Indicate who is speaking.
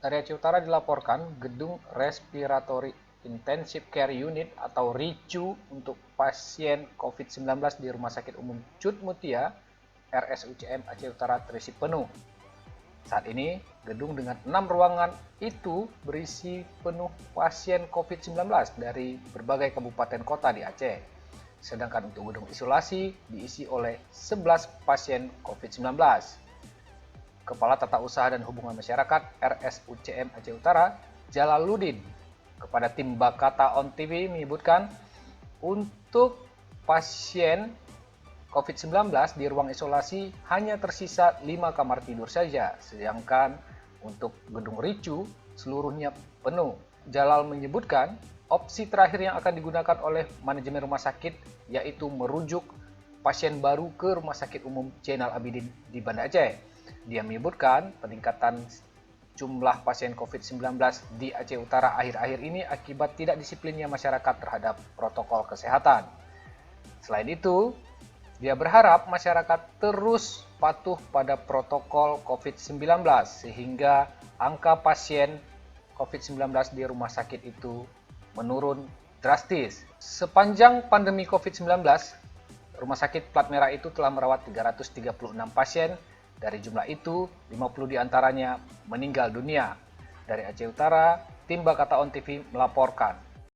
Speaker 1: Dari Aceh Utara dilaporkan gedung Respiratory Intensive Care Unit atau RICU untuk pasien COVID-19 di Rumah Sakit Umum Cut Mutia RSUCM Aceh Utara terisi penuh. Saat ini, gedung dengan 6 ruangan itu berisi penuh pasien COVID-19 dari berbagai kabupaten kota di Aceh. Sedangkan untuk gedung isolasi diisi oleh 11 pasien COVID-19. Kepala Tata Usaha dan Hubungan Masyarakat RSUCM Aceh Utara, Jalaluddin, kepada tim Bakata On TV menyebutkan untuk pasien COVID-19 di ruang isolasi hanya tersisa 5 kamar tidur saja, sedangkan untuk gedung RICU seluruhnya penuh. Jalal menyebutkan opsi terakhir yang akan digunakan oleh manajemen rumah sakit yaitu merujuk pasien baru ke Rumah Sakit Umum Zainal Abidin di Banda Aceh. Dia menyebutkan peningkatan jumlah pasien COVID-19 di Aceh Utara akhir-akhir ini akibat tidak disiplinnya masyarakat terhadap protokol kesehatan. Selain itu, dia berharap masyarakat terus patuh pada protokol COVID-19 sehingga angka pasien COVID-19 di rumah sakit itu menurun drastis. Sepanjang pandemi COVID-19, Rumah Sakit Plat Merah itu telah merawat 336 pasien. Dari jumlah itu, 50 diantaranya meninggal dunia. Dari Aceh Utara, tim Bakata On TV melaporkan.